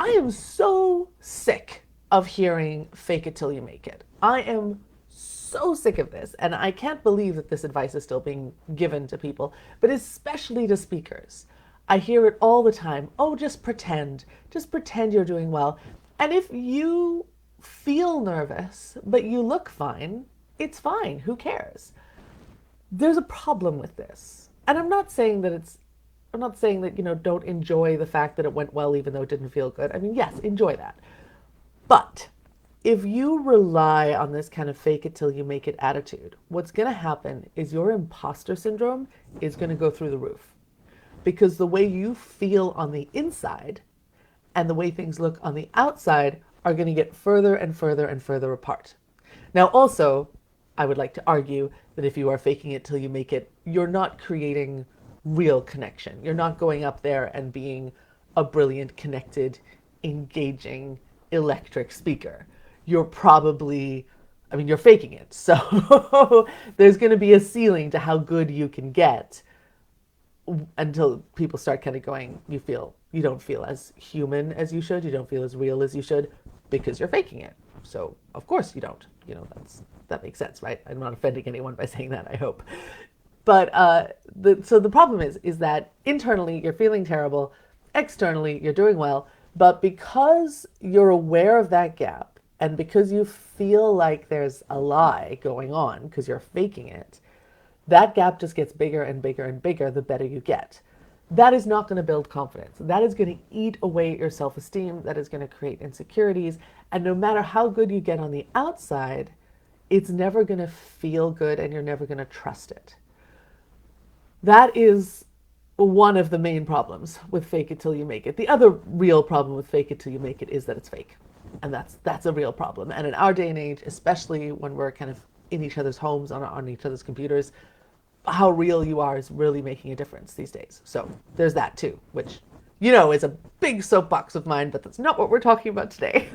I am so sick of hearing fake it till you make it. I am so sick of this. And I can't believe that this advice is still being given to people, but especially to speakers. I hear it all the time. Oh, just pretend. Just pretend you're doing well. And if you feel nervous, but you look fine, it's fine. Who cares? There's a problem with this. And I'm not saying that, don't enjoy the fact that it went well even though it didn't feel good. I mean, yes, enjoy that. But if you rely on this kind of fake it till you make it attitude, what's going to happen is your imposter syndrome is going to go through the roof. Because the way you feel on the inside and the way things look on the outside are going to get further and further and further apart. Now, also, I would like to argue that if you are faking it till you make it, you're not creating real connection. You're not going up there and being a brilliant, connected, engaging, electric speaker. You're probably, I mean, you're faking it. So there's going to be a ceiling to how good you can get until people start kind of going, you don't feel as human as you should. You don't feel as real as you should because you're faking it. So of course you don't. That makes sense, right? I'm not offending anyone by saying that, I hope. But so the problem is that internally you're feeling terrible, externally you're doing well, but because you're aware of that gap and because you feel like there's a lie going on because you're faking it, that gap just gets bigger and bigger and bigger the better you get. That is not going to build confidence. That is going to eat away at your self-esteem. That is going to create insecurities. And no matter how good you get on the outside, it's never going to feel good and you're never going to trust it. That is one of the main problems with fake it till you make it. The other real problem with fake it till you make it is that it's fake. And that's a real problem. And in our day and age, especially when we're kind of in each other's homes, on each other's computers, how real you are is really making a difference these days. So there's that too, which, is a big soapbox of mine, but that's not what we're talking about today.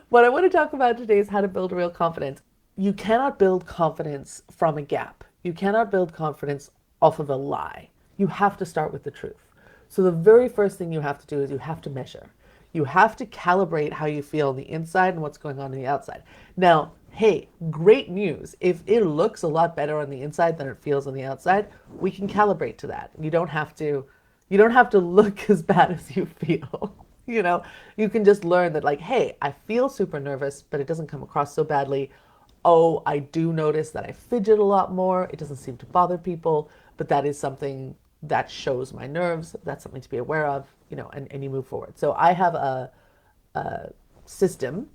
What I want to talk about today is how to build real confidence. You cannot build confidence from a gap. You cannot build confidence off of a lie. You have to start with the truth. So the very first thing you have to do is you have to measure. You have to calibrate how you feel on the inside and what's going on the outside. Now, hey, great news. If it looks a lot better on the inside than it feels on the outside, we can calibrate to that. You don't have to look as bad as you feel. You can just learn that, like, hey, I feel super nervous, but it doesn't come across so badly. Oh, I do notice that I fidget a lot more. It doesn't seem to bother people, but that is something that shows my nerves. That's something to be aware of, and you move forward. So I have a system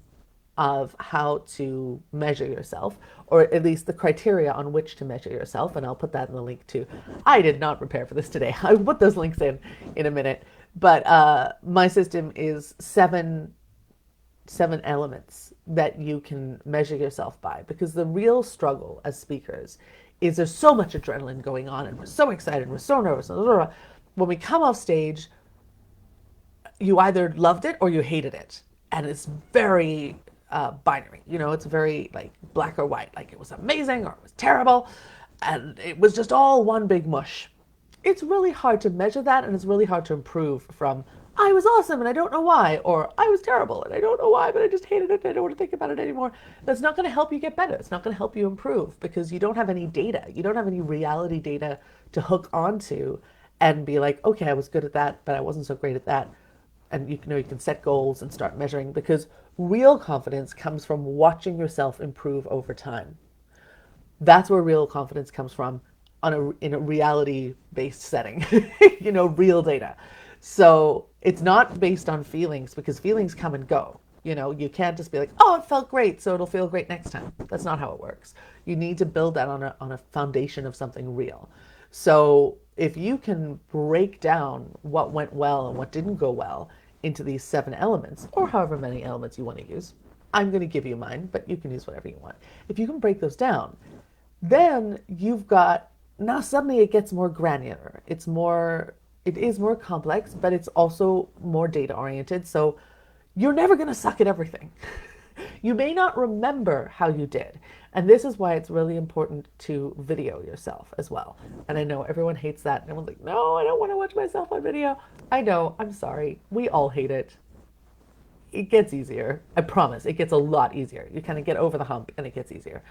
of how to measure yourself, or at least the criteria on which to measure yourself, and I'll put that in the link too. I did not prepare for this today. I'll put those links in a minute. But my system is seven elements that you can measure yourself by, because the real struggle as speakers is there's so much adrenaline going on and we're so excited and we're so nervous. When we come off stage, you either loved it or you hated it, and it's very binary. It's very like black or white, like it was amazing or it was terrible, and it was just all one big mush. It's really hard to measure that, and it's really hard to improve from I was awesome and I don't know why, or I was terrible and I don't know why, but I just hated it and I don't want to think about it anymore. That's not going to help you get better. It's not going to help you improve because you don't have any data. You don't have any reality data to hook onto and be like, okay, I was good at that, but I wasn't so great at that. And you can set goals and start measuring, because real confidence comes from watching yourself improve over time. That's where real confidence comes from in a reality-based setting, real data. So it's not based on feelings, because feelings come and go. You can't just be like, oh, it felt great, so it'll feel great next time. That's not how it works. You need to build that on a foundation of something real. So if you can break down what went well and what didn't go well into these 7 elements, or however many elements you want to use, I'm going to give you mine, but you can use whatever you want. If you can break those down, then now suddenly it gets more granular. It is more complex, but it's also more data oriented. So you're never going to suck at everything. You may not remember how you did. And this is why it's really important to video yourself as well. And I know everyone hates that. And everyone's like, no, I don't want to watch myself on video. I know, I'm sorry. We all hate it. it gets easier. I promise. It gets a lot easier. You kind of get over the hump and it gets easier.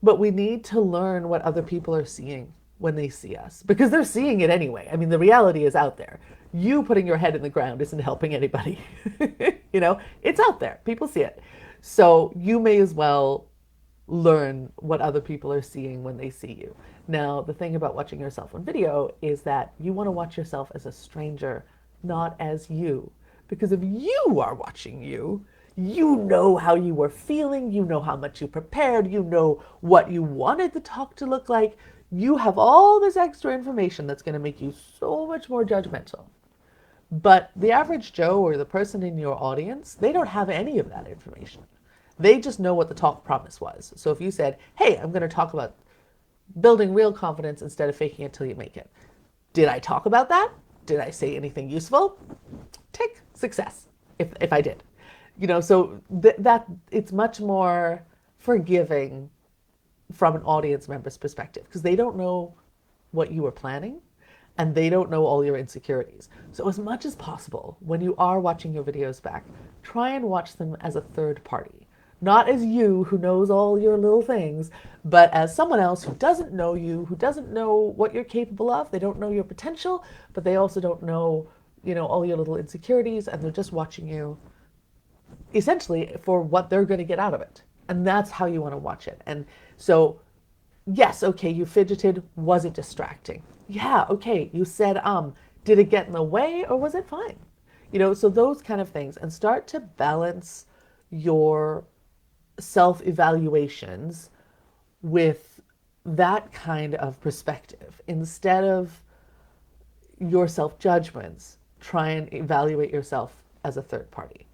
But we need to learn what other people are seeing when they see us because they're seeing it anyway. I mean, the reality is out there. You putting your head in the ground isn't helping anybody. It's out there. People see it. So you may as well learn what other people are seeing when they see you. Now, the thing about watching yourself on video is that you want to watch yourself as a stranger, not as you. Because if you are watching you, you know how you were feeling, you know how much you prepared, you know what you wanted the talk to look like. You have all this extra information that's going to make you so much more judgmental. But the average Joe or the person in your audience, they don't have any of that information. They just know what the talk promise was. So if you said, hey, I'm going to talk about building real confidence instead of faking it till you make it. Did I talk about that? Did I say anything useful? Tick, success, if I did. So that it's much more forgiving from an audience member's perspective because they don't know what you were planning and they don't know all your insecurities. So as much as possible, when you are watching your videos back, try and watch them as a third party. Not as you who knows all your little things, but as someone else who doesn't know you, who doesn't know what you're capable of. They don't know your potential, but they also don't know, all your little insecurities, and they're just watching you essentially for what they're going to get out of it. And that's how you want to watch it. And so, yes, okay, you fidgeted. Was it distracting? Yeah, okay, you said, did it get in the way or was it fine? So those kind of things. And start to balance your self-evaluations with that kind of perspective. Instead of your self-judgments, try and evaluate yourself as a third party.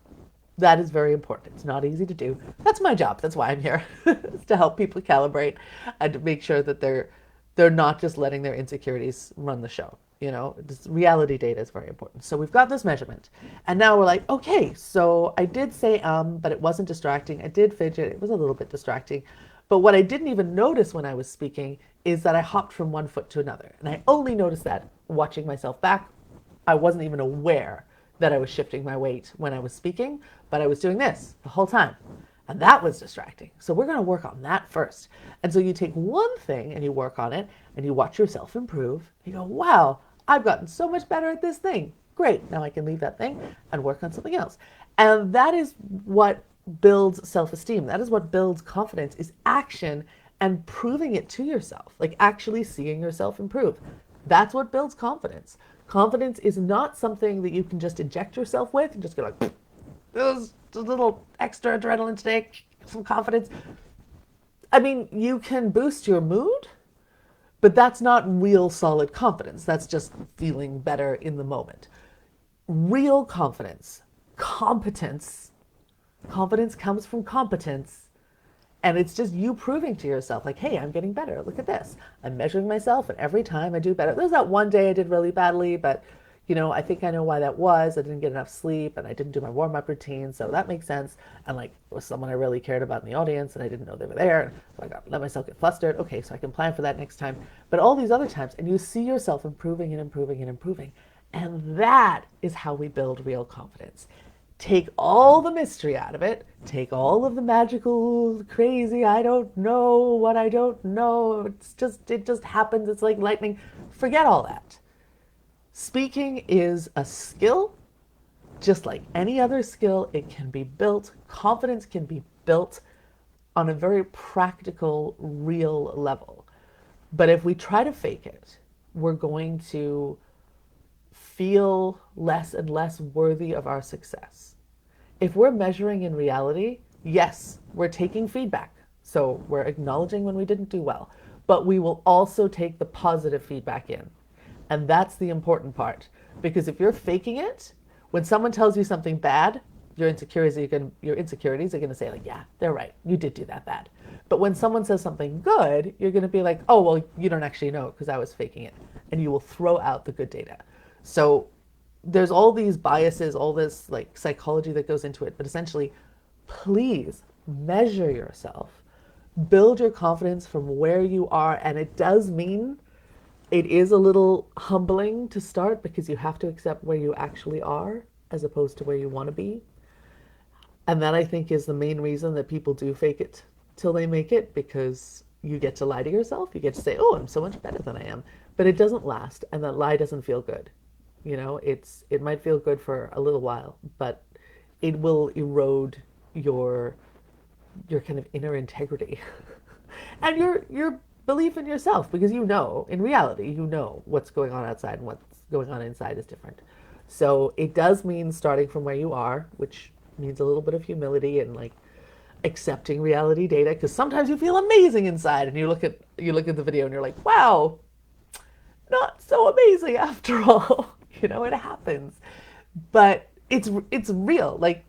That is very important. It's not easy to do. That's my job. That's why I'm here, to help people calibrate and to make sure that they're not just letting their insecurities run the show. This reality data is very important. So we've got this measurement. And now we're like, okay, so I did say but it wasn't distracting. I did fidget. It was a little bit distracting. But what I didn't even notice when I was speaking is that I hopped from one foot to another. And I only noticed that watching myself back. I wasn't even aware that I was shifting my weight when I was speaking, but I was doing this the whole time. And that was distracting. So we're going to work on that first. And so you take one thing and you work on it and you watch yourself improve. You go, wow, I've gotten so much better at this thing. Great. Now I can leave that thing and work on something else. And that is what builds self-esteem. That is what builds confidence, is action and proving it to yourself, like actually seeing yourself improve. That's what builds confidence. Confidence is not something that you can just inject yourself with and just go like, there's a little extra adrenaline today, some confidence. I mean, you can boost your mood, but that's not real solid confidence. That's just feeling better in the moment. Real confidence, confidence comes from competence. And it's just you proving to yourself, like, hey, I'm getting better. Look at this. I'm measuring myself, and every time I do better. There's that one day I did really badly, but, I think I know why that was. I didn't get enough sleep, and I didn't do my warm-up routine, so that makes sense. And, like, it was someone I really cared about in the audience, and I didn't know they were there, so I let myself get flustered. Okay, so I can plan for that next time. But all these other times, and you see yourself improving and improving and improving. And that is how we build real confidence. Take all the mystery out of it. Take all of the magical, crazy, I don't know what I don't know. It just happens. It's like lightning. Forget all that. Speaking is a skill, just like any other skill. It can be built. Confidence can be built on a very practical, real level. But if we try to fake it, we're going to feel less and less worthy of our success. If we're measuring in reality, yes, we're taking feedback. So we're acknowledging when we didn't do well, but we will also take the positive feedback in. And that's the important part. Because if you're faking it, when someone tells you something bad, your insecurities are going to say, like, yeah, they're right. You did do that bad. But when someone says something good, you're going to be like, oh, well, you don't actually know because I was faking it. And you will throw out the good data. So there's all these biases, all this like psychology that goes into it. But essentially, please measure yourself. Build your confidence from where you are. And it does mean it is a little humbling to start because you have to accept where you actually are as opposed to where you want to be. And that I think is the main reason that people do fake it till they make it, because you get to lie to yourself. You get to say, "Oh, I'm so much better than I am," but it doesn't last, and that lie doesn't feel good. It might feel good for a little while, but it will erode your your kind of inner integrity and your belief in yourself, because in reality what's going on outside and what's going on inside is different. So it does mean starting from where you are, which means a little bit of humility and like accepting reality data, because sometimes you feel amazing inside and you look at the video and you're like, wow, not so amazing after all. It happens, but it's real. Like,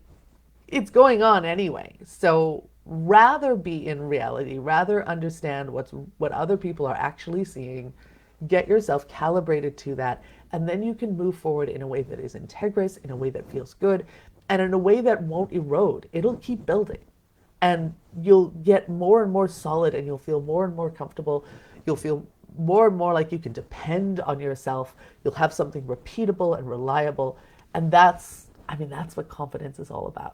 it's going on anyway. So rather be in reality, rather understand what other people are actually seeing, get yourself calibrated to that, and then you can move forward in a way that is integrous, in a way that feels good, and in a way that won't erode. It'll keep building. And you'll get more and more solid, and you'll feel more and more comfortable. You'll feel more and more like you can depend on yourself. You'll have something repeatable and reliable. And that's what confidence is all about.